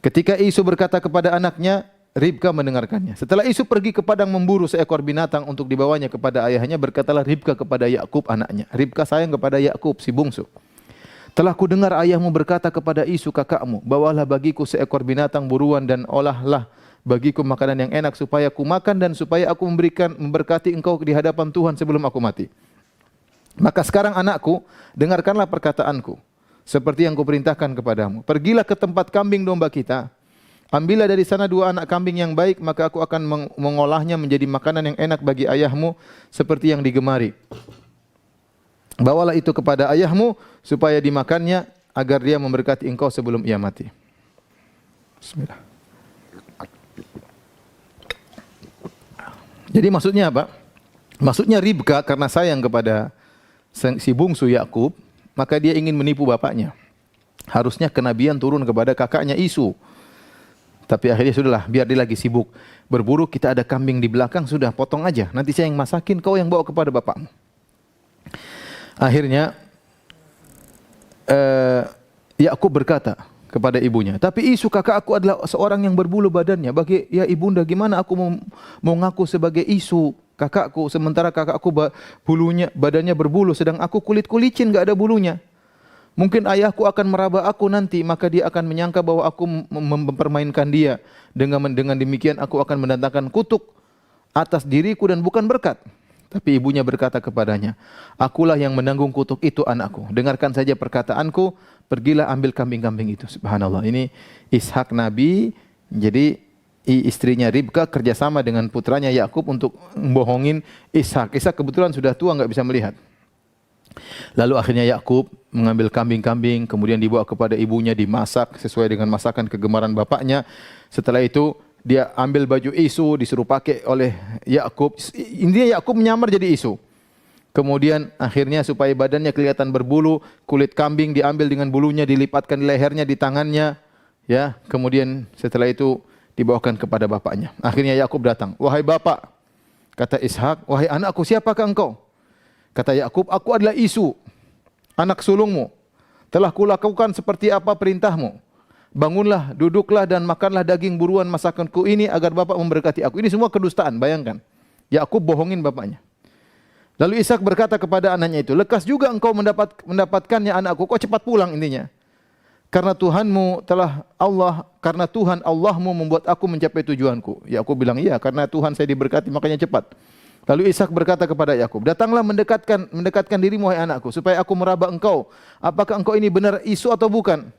Ketika Isu berkata kepada anaknya, Ribka mendengarkannya. Setelah Isu pergi ke padang memburu seekor binatang untuk dibawanya kepada ayahnya, berkatalah Ribka kepada Yakub anaknya. Ribka sayang kepada Yakub si bungsu. "Telah ku dengar ayahmu berkata kepada Isu kakakmu, bawalah bagiku seekor binatang buruan dan olahlah bagiku makanan yang enak supaya ku makan dan supaya aku memberkati engkau di hadapan Tuhan sebelum aku mati. Maka sekarang anakku, dengarkanlah perkataanku, seperti yang kuperintahkan kepadamu. Pergilah ke tempat kambing domba kita. Ambillah dari sana 2 anak kambing yang baik, maka aku akan mengolahnya menjadi makanan yang enak bagi ayahmu, seperti yang digemari. Bawalah itu kepada ayahmu, supaya dimakannya, agar dia memberkati engkau sebelum ia mati." Bismillah. Jadi maksudnya apa? Maksudnya Ribka karena sayang kepada si bungsu Yakub, maka dia ingin menipu bapaknya. Harusnya kenabian turun kepada kakaknya Isu. Tapi akhirnya sudahlah, biar dia lagi sibuk berburu, kita ada kambing di belakang, sudah potong aja. Nanti saya yang masakin, kau yang bawa kepada bapakmu. Akhirnya Yakub berkata kepada ibunya, "Tapi Isu kakak aku adalah seorang yang berbulu badannya. Bagi ya ibunda, gimana aku mau ngaku sebagai Isu kakakku, sementara kakakku badannya berbulu, sedang aku kulit-kulicin, enggak ada bulunya. Mungkin ayahku akan meraba aku nanti, maka dia akan menyangka bahwa aku mempermainkan dia. Dengan demikian aku akan mendatangkan kutuk atas diriku dan bukan berkat." Tapi ibunya berkata kepadanya, "Akulah yang menanggung kutuk itu anakku. Dengarkan saja perkataanku, pergilah ambil kambing-kambing itu." Subhanallah. Ini Ishak Nabi, jadi istrinya Ribka kerjasama dengan putranya Yakub untuk membohongin Ishak. Ishak kebetulan sudah tua, enggak bisa melihat. Lalu akhirnya Yakub mengambil kambing-kambing, kemudian dibawa kepada ibunya, dimasak sesuai dengan masakan kegemaran bapaknya. Setelah itu dia ambil baju Isu, disuruh pakai oleh Yakub. Intinya Yakub menyamar jadi Isu. Kemudian akhirnya supaya badannya kelihatan berbulu, kulit kambing diambil dengan bulunya, dilipatkan di lehernya, di tangannya. Ya, kemudian setelah itu dibawakan kepada bapaknya. Akhirnya Yakub datang. Wahai bapak, kata Ishak, wahai anakku, siapakah engkau? Kata Yakub, aku adalah Isu, anak sulungmu. Telah kulakukan seperti apa perintahmu. Bangunlah, duduklah dan makanlah daging buruan masakanku ini agar bapak memberkati aku. Ini semua kedustaan, bayangkan. Yakub bohongin bapaknya. Lalu Ishak berkata kepada anaknya itu, lekas juga engkau mendapatkannya anakku. Kau cepat pulang intinya. Karena Tuhanmu telah karena Tuhan Allahmu membuat aku mencapai tujuanku. Yakub bilang, iya, karena Tuhan saya diberkati makanya cepat. Lalu Ishak berkata kepada Yakub, datanglah mendekatkan dirimu wahai anakku supaya aku meraba engkau. Apakah engkau ini benar Isu atau bukan?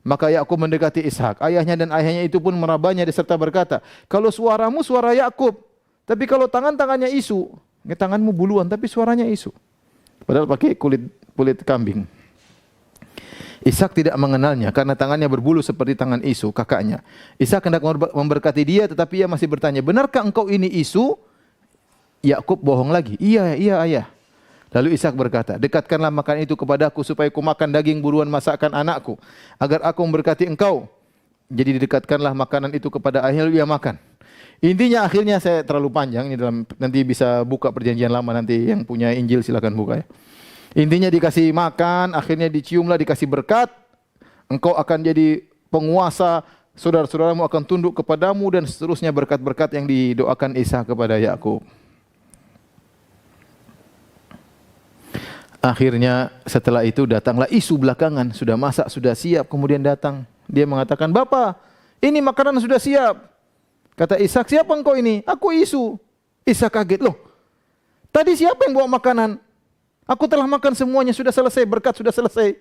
Maka Yakub mendekati Ishak. Ayahnya dan ayahnya itu pun merabanya serta berkata, kalau suaramu suara Yakub, tapi kalau tangannya Isu, tanganmu buluan tapi suaranya Isu. Padahal pakai kulit kambing. Ishak tidak mengenalnya karena tangannya berbulu seperti tangan Isu, kakaknya. Ishak hendak memberkati dia tetapi ia masih bertanya, benarkah engkau ini Isu? Yakub bohong lagi. Iya, iya ayah. Lalu Ishak berkata, dekatkanlah makanan itu kepadaku supaya ku makan daging buruan masakan anakku agar aku memberkati engkau. Jadi didekatkanlah makanan itu kepada ayah lalu ia makan. Intinya akhirnya saya terlalu panjang ini nanti bisa buka perjanjian lama nanti yang punya Injil silakan buka ya. Intinya dikasih makan, akhirnya diciumlah, dikasih berkat. Engkau akan jadi penguasa, saudara-saudaramu akan tunduk kepadamu dan seterusnya berkat-berkat yang didoakan Ishak kepada Yakub. Akhirnya setelah itu datanglah Isu belakangan, sudah masak, sudah siap, kemudian datang. Dia mengatakan, "Bapa, ini makanan sudah siap." Kata Ishak, "Siapa engkau ini?" "Aku Isu." Ishak kaget, "Loh, tadi siapa yang bawa makanan? Aku telah makan semuanya, sudah selesai, berkat sudah selesai."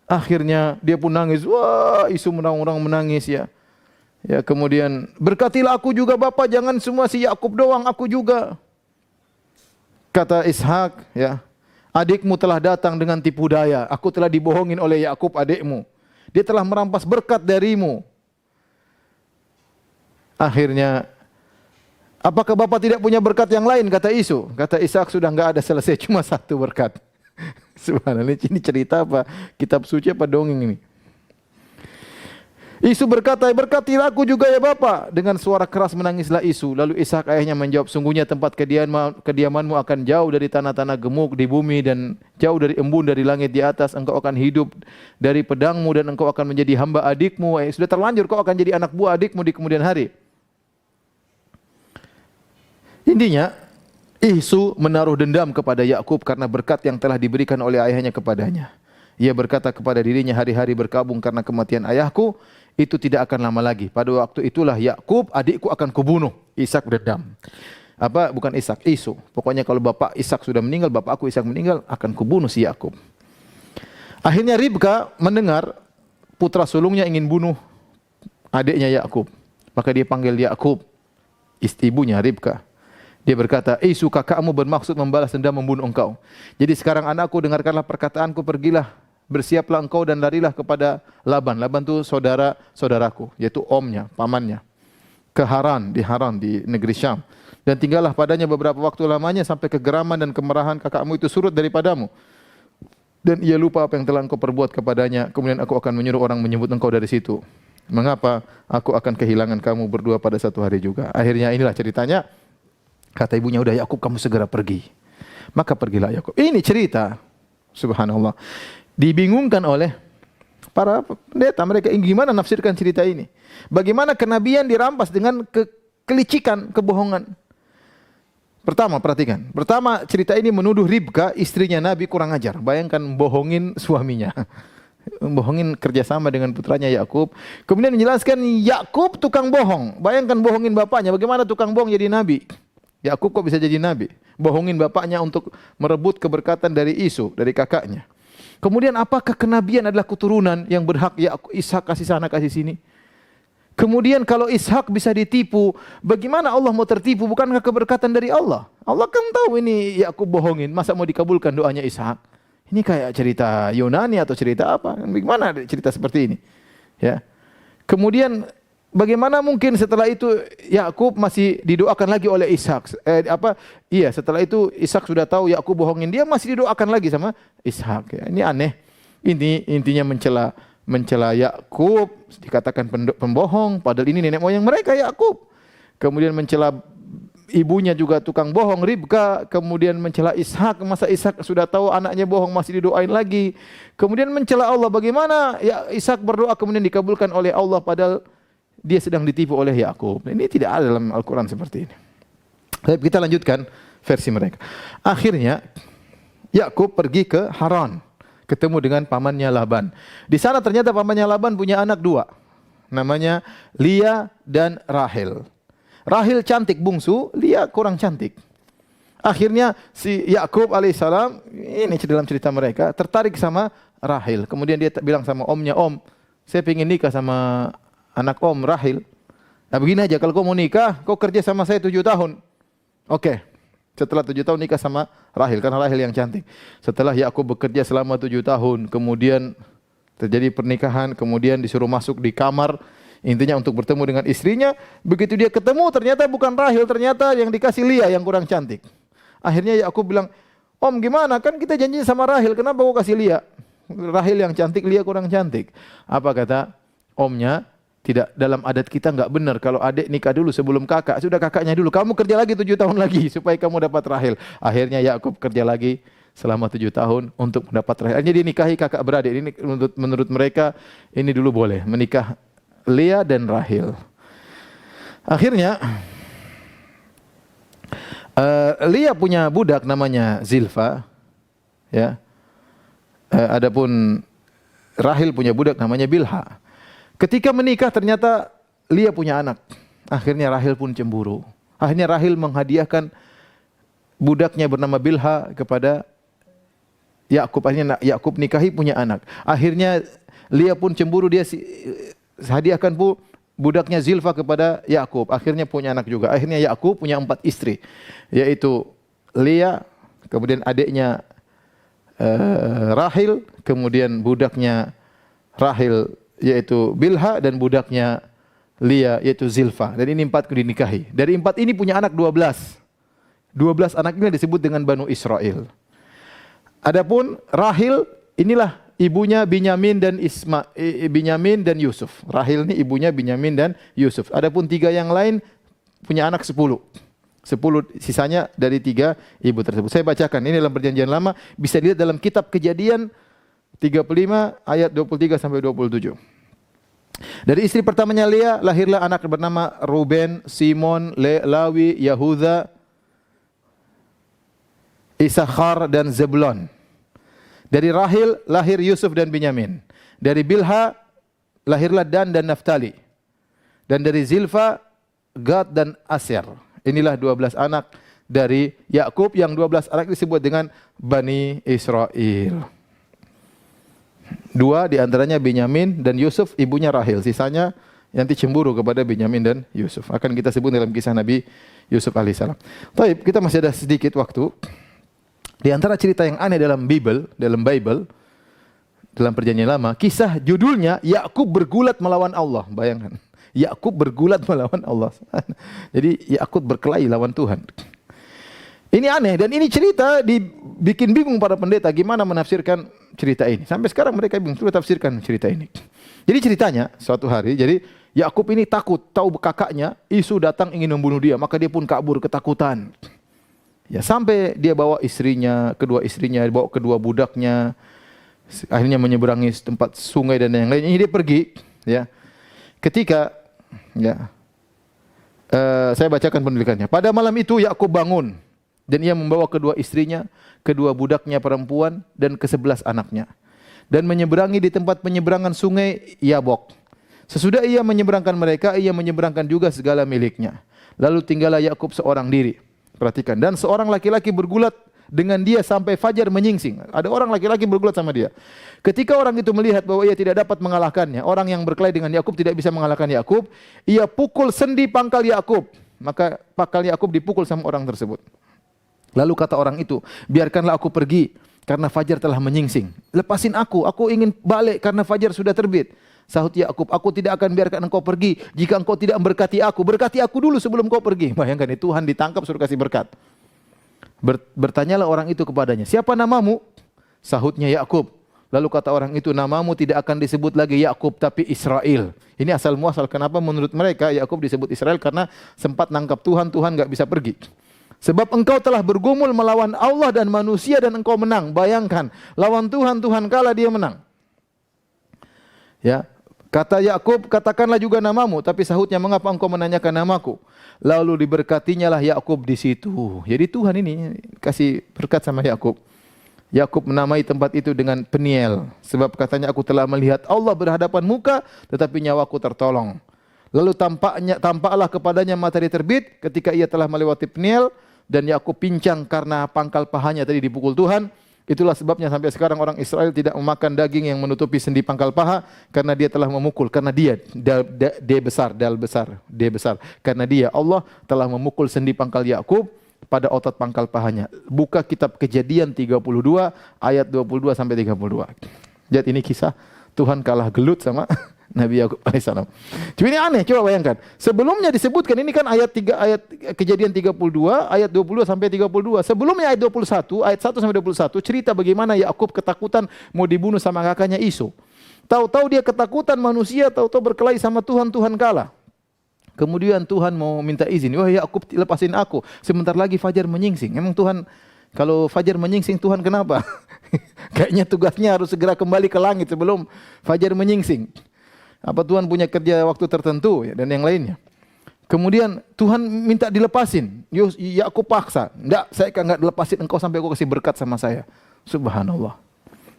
Akhirnya dia pun nangis. Wah, Isu orang menangis ya. Ya, kemudian, "Berkatilah aku juga Bapa, jangan semua si Yakub doang, aku juga." Kata Ishak, ya, "Adikmu telah datang dengan tipu daya. Aku telah dibohongin oleh Yakub adikmu. Dia telah merampas berkat darimu." Akhirnya, "Apakah Bapak tidak punya berkat yang lain?" kata Isu. Kata Ishak, "Sudah enggak ada, selesai, cuma satu berkat." Subhanallah, ini cerita apa? Kitab suci apa dongeng ini? Isu berkata, "Berkatilah aku juga ya Bapak." Dengan suara keras menangislah Isu. Lalu Ishak ayahnya menjawab, "Sungguhnya tempat kediamanmu akan jauh dari tanah-tanah gemuk di bumi dan jauh dari embun dari langit di atas. Engkau akan hidup dari pedangmu dan engkau akan menjadi hamba adikmu. Sudah terlanjur kau akan jadi anak buah adikmu di kemudian hari." Intinya, Isu menaruh dendam kepada Yakub karena berkat yang telah diberikan oleh ayahnya kepadanya. Ia berkata kepada dirinya, hari-hari berkabung karena kematian ayahku, itu tidak akan lama lagi. Pada waktu itulah Yakub, adikku akan kubunuh. Ishak dendam. Bukan Ishak, Isu. Pokoknya kalau bapak Ishak sudah meninggal, bapakku Ishak meninggal, akan kubunuh si Yakub. Akhirnya Ribka mendengar putra sulungnya ingin bunuh adiknya Yakub. Maka dia panggil Yakub, ibunya Ribka. Dia berkata, "Isu kakakmu bermaksud membalas dendam membunuh engkau. Jadi sekarang anakku, dengarkanlah perkataanku, pergilah, bersiaplah engkau dan larilah kepada Laban." Laban itu saudaraku, yaitu omnya, pamannya. Ke Haran di negeri Syam. Dan tinggallah padanya beberapa waktu lamanya sampai kegeraman dan kemarahan kakakmu itu surut daripadamu. Dan ia lupa apa yang telah engkau perbuat kepadanya. Kemudian aku akan menyuruh orang menyebut engkau dari situ. Mengapa aku akan kehilangan kamu berdua pada satu hari juga. Akhirnya inilah ceritanya. Kata ibunya, "Udah Yakub, kamu segera pergi." Maka pergilah Yakub. Ini cerita, subhanallah, dibingungkan oleh para pendeta. Mereka gimana nafsirkan cerita ini? Bagaimana kenabian dirampas dengan kelicikan, kebohongan? Pertama, perhatikan. Pertama, cerita ini menuduh Ribka, istrinya Nabi, kurang ajar. Bayangkan bohongin suaminya. Bohongin kerjasama dengan putranya Yakub. Kemudian menjelaskan Yakub tukang bohong. Bayangkan bohongin bapaknya. Bagaimana tukang bohong jadi Nabi? Yakub kok bisa jadi nabi? Bohongin bapaknya untuk merebut keberkatan dari Isu, dari kakaknya. Kemudian apakah kenabian adalah keturunan yang berhak Ishak kasih sana kasih sini? Kemudian kalau Ishak bisa ditipu, bagaimana Allah mau tertipu? Bukankah keberkatan dari Allah? Allah kan tahu ini Yakub bohongin, masa mau dikabulkan doanya Ishak? Ini kayak cerita Yunani atau cerita apa? Bagaimana cerita seperti ini? Ya. Kemudian bagaimana mungkin setelah itu Yakub masih didoakan lagi oleh Ishak? Setelah itu Ishak sudah tahu Yakub bohongin, dia masih didoakan lagi sama Ishak. Ya, ini aneh. Ini intinya mencela Yakub, dikatakan pembohong, padahal ini nenek moyang mereka Yakub. Kemudian mencela ibunya juga tukang bohong, Ribka. Kemudian mencela Ishak, masa Ishak sudah tahu anaknya bohong masih didoain lagi. Kemudian mencela Allah, bagaimana ya Ishak berdoa kemudian dikabulkan oleh Allah padahal dia sedang ditipu oleh Yakub. Ini tidak ada dalam Al-Quran seperti ini. Baik, kita lanjutkan versi mereka. Akhirnya Yakub pergi ke Haran, ketemu dengan pamannya Laban. Di sana ternyata pamannya Laban punya anak dua, namanya Lia dan Rahel. Rahel cantik bungsu, Lia kurang cantik. Akhirnya si Yakub alaihissalam, ini dalam cerita mereka, tertarik sama Rahel. Kemudian dia bilang sama omnya, Om, saya ingin nikah sama anak Om Rahel. Nah begini aja, kalau kau mau nikah, kau kerja sama saya 7 tahun. Oke. Setelah 7 tahun nikah sama Rahel, karena Rahel yang cantik. Setelah Yakub bekerja selama 7 tahun, kemudian terjadi pernikahan, kemudian disuruh masuk di kamar, intinya untuk bertemu dengan istrinya. Begitu dia ketemu, ternyata bukan Rahel, ternyata yang dikasih Lia yang kurang cantik. Akhirnya Yakub bilang, Om gimana, kan kita janji sama Rahel, kenapa kau kasih Lia? Rahel yang cantik, Lia kurang cantik. Apa kata omnya? Tidak, dalam adat kita enggak benar kalau adik nikah dulu sebelum kakak. Sudah kakaknya dulu, kamu kerja lagi 7 tahun lagi supaya kamu dapat Rahel. Akhirnya Yakub kerja lagi selama 7 tahun untuk mendapat Rahel. Akhirnya dinikahi kakak beradik. Ini menurut mereka ini dulu boleh menikah Lia dan Rahel. Akhirnya Lia punya budak namanya Zilfa, ya. Adapun Rahel punya budak namanya Bilha. Ketika menikah ternyata Lia punya anak. Akhirnya Rahel pun cemburu. Akhirnya Rahel menghadiahkan budaknya bernama Bilha kepada Yakub. Akhirnya Yakub nikahi punya anak. Akhirnya Lia pun cemburu, dia hadiahkan budaknya Zilfa kepada Yakub. Akhirnya punya anak juga. Akhirnya Yakub punya 4 istri, yaitu Lia, kemudian adiknya Rahel, kemudian budaknya Rahel yaitu Bilha, dan budaknya Lia yaitu Zilfa. Dan ini 4 dinikahi. Dari 4 ini punya anak 12. 12 anak ini disebut dengan Banu Israel. Adapun Rahel, inilah ibunya Binyamin dan Yusuf. Rahel ini ibunya Binyamin dan Yusuf. Adapun 3 yang lain punya anak 10. 10 sisanya dari 3 ibu tersebut. Saya bacakan, ini dalam Perjanjian Lama, bisa dilihat dalam kitab Kejadian 35 ayat 23 sampai 27. Dari istri pertamanya Lia lahirlah anak bernama Ruben, Simon, Lawi, Yahuda, Isakhar dan Zebulon. Dari Rahel lahir Yusuf dan Binyamin. Dari Bilha lahirlah Dan dan Naftali. Dan dari Zilfa, Gad dan Aser. Inilah 12 anak dari Yakub, yang 12 anak disebut dengan Bani Israel. 2 di antaranya Binyamin dan Yusuf, ibunya Rahel. Sisanya nanti cemburu kepada Binyamin dan Yusuf. Akan kita sebut dalam kisah Nabi Yusuf alaihissalam. Baik, kita masih ada sedikit waktu. Di antara cerita yang aneh dalam Bible, dalam Perjanjian Lama, kisah judulnya Yakub bergulat melawan Allah. Bayangkan, Yakub bergulat melawan Allah. Jadi Yakub berkelahi lawan Tuhan. Ini aneh, dan ini cerita dibikin bingung para pendeta gimana menafsirkan cerita ini. Sampai sekarang mereka bingung coba tafsirkan cerita ini. Jadi ceritanya suatu hari, jadi Yakub ini takut, tahu kakaknya Isu datang ingin membunuh dia, maka dia pun kabur ketakutan. Ya, sampai dia bawa istrinya, kedua istrinya, bawa kedua budaknya, akhirnya menyeberangi tempat sungai dan yang lainnya. Ini dia pergi, ya. Ketika, ya, saya bacakan penulisannya. Pada malam itu Yakub bangun dan ia membawa kedua istrinya, kedua budaknya perempuan dan ke-11 anaknya, dan menyeberangi di tempat penyeberangan sungai Yabok. Sesudah ia menyeberangkan mereka, ia menyeberangkan juga segala miliknya. Lalu tinggallah Yakub seorang diri. Perhatikan, dan seorang laki-laki bergulat dengan dia sampai fajar menyingsing. Ada orang laki-laki bergulat sama dia. Ketika orang itu melihat bahwa ia tidak dapat mengalahkannya, orang yang berkelahi dengan Yakub tidak bisa mengalahkan Yakub, ia pukul sendi pangkal Yakub. Maka pangkal Yakub dipukul sama orang tersebut. Lalu kata orang itu, biarkanlah aku pergi karena fajar telah menyingsing. Lepasin aku ingin balik karena fajar sudah terbit. Sahut Yakub, aku tidak akan biarkan engkau pergi jika engkau tidak memberkati aku. Berkati aku dulu sebelum kau pergi. Bayangkan ini Tuhan ditangkap suruh kasih berkat. Bertanyalah orang itu kepadanya, siapa namamu? Sahutnya Yakub. Lalu kata orang itu, namamu tidak akan disebut lagi Yakub tapi Israel. Ini asal muasal kenapa menurut mereka Yakub disebut Israel, karena sempat nangkap Tuhan enggak bisa pergi. Sebab engkau telah bergumul melawan Allah dan manusia dan engkau menang. Bayangkan, lawan Tuhan kalah dia menang. Ya, kata Yakub, katakanlah juga namamu, tapi sahutnya, mengapa engkau menanyakan namaku? Lalu diberkatinya lah Yakub di situ. Jadi Tuhan ini kasih berkat sama Yakub. Yakub menamai tempat itu dengan Peniel, sebab katanya aku telah melihat Allah berhadapan muka, tetapi nyawaku tertolong. Lalu tampaklah kepadanya matahari terbit ketika ia telah melewati Peniel, dan Yakub pincang karena pangkal pahanya tadi dipukul Tuhan. Itulah sebabnya sampai sekarang orang Israel tidak memakan daging yang menutupi sendi pangkal paha, karena dia telah memukul, karena dia D besar, karena dia Allah telah memukul sendi pangkal Yakub pada otot pangkal pahanya. Buka kitab Kejadian 32 ayat 22 sampai 32. Lihat ini kisah Tuhan kalah gelut sama Nabi Yakub alaihissalam. Cuma ini aneh, coba bayangkan. Sebelumnya disebutkan ini kan ayat Kejadian 32 ayat 22 sampai 32. Sebelumnya ayat 21, ayat 1 sampai 21 cerita bagaimana Yakub ketakutan mau dibunuh sama kakaknya Isu. Tahu-tahu dia ketakutan manusia, tahu-tahu berkelahi sama Tuhan kalah. Kemudian Tuhan mau minta izin, wah Yakub lepasin aku, sebentar lagi fajar menyingsing. Emang Tuhan kalau fajar menyingsing Tuhan kenapa? Kayaknya tugasnya harus segera kembali ke langit sebelum fajar menyingsing. Apa Tuhan punya kerja waktu tertentu ya, dan yang lainnya. Kemudian Tuhan minta dilepasin. Yakub paksa. Enggak, saya enggak dilepasin engkau sampai aku kasih berkat sama saya. Subhanallah.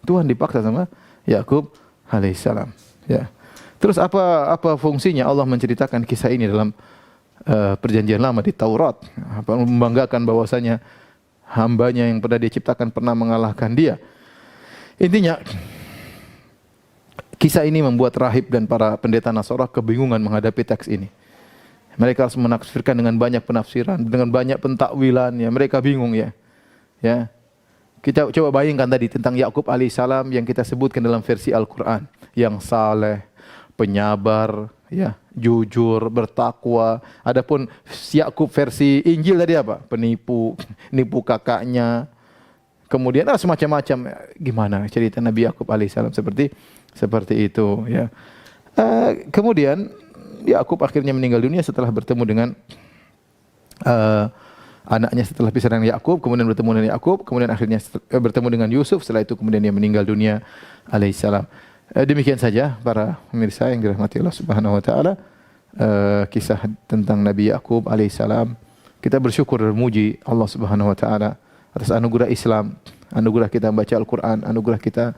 Tuhan dipaksa sama Yakub alaihissalam. Ya. Terus apa fungsinya Allah menceritakan kisah ini dalam perjanjian lama di Taurat? Apa membanggakan bahwasanya hambanya yang pernah diciptakan pernah mengalahkan dia. Intinya kisah ini membuat rahib dan para pendeta Nasara kebingungan menghadapi teks ini. Mereka harus menafsirkan dengan banyak penafsiran, dengan banyak pentakwilan, ya. Mereka bingung ya. Ya. Kita coba bayangkan tadi tentang Yakub alaihissalam yang kita sebutkan dalam versi Al-Qur'an, yang saleh, penyabar, ya, jujur, bertakwa. Adapun Yakub versi Injil tadi apa? Penipu, nipu kakaknya. Kemudian semacam-macam. Gimana cerita Nabi Yakub alaihissalam seperti itu, ya. Kemudian Yakub akhirnya meninggal dunia setelah bertemu dengan anaknya setelah pisah dengan Yakub, kemudian bertemu dengan Yakub, kemudian akhirnya bertemu dengan Yusuf, setelah itu kemudian dia meninggal dunia alaihissalam. Demikian saja para pemirsa yang dirahmati Allah Subhanahu wa taala, kisah tentang Nabi Yakub alaihissalam. Kita bersyukur dan memuji Allah Subhanahu wa taala atas anugerah Islam, anugerah kita membaca Al-Qur'an, anugerah kita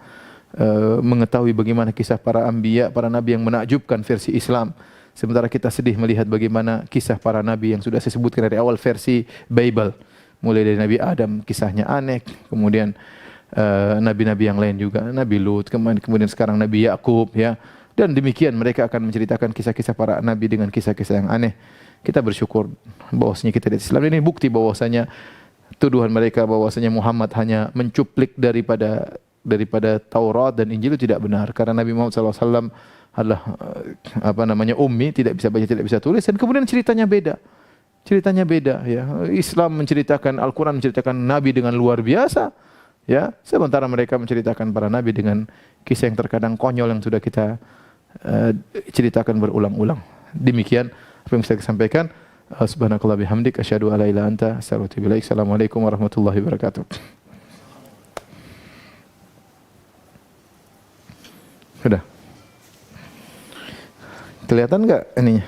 mengetahui bagaimana kisah para anbiya, para nabi yang menakjubkan versi Islam. Sementara kita sedih melihat bagaimana kisah para nabi yang sudah saya sebutkan dari awal versi Bible. Mulai dari Nabi Adam, kisahnya aneh, kemudian nabi-nabi yang lain juga, Nabi Lut, kemudian sekarang Nabi Yakub, ya. Dan demikian mereka akan menceritakan kisah-kisah para nabi dengan kisah-kisah yang aneh. Kita bersyukur bahwasanya kita di Islam ini bukti bahwasanya tuduhan mereka bahwasanya Muhammad hanya mencuplik daripada Taurat dan Injil itu tidak benar, karena Nabi Muhammad SAW adalah ummi, tidak bisa baca, tidak bisa tulis, dan kemudian ceritanya beda. Ya. Islam menceritakan, Al-Quran menceritakan Nabi dengan luar biasa, ya. Sementara mereka menceritakan para Nabi dengan kisah yang terkadang konyol yang sudah kita ceritakan berulang-ulang. Demikian apa yang bisa saya sampaikan. Subhanakallah bihamdik, asyhadu alla ilaha illa anta, astaghfiruka wa atubu ilaik. Assalamualaikum warahmatullahi wabarakatuh. Sudah. Kelihatan enggak ininya?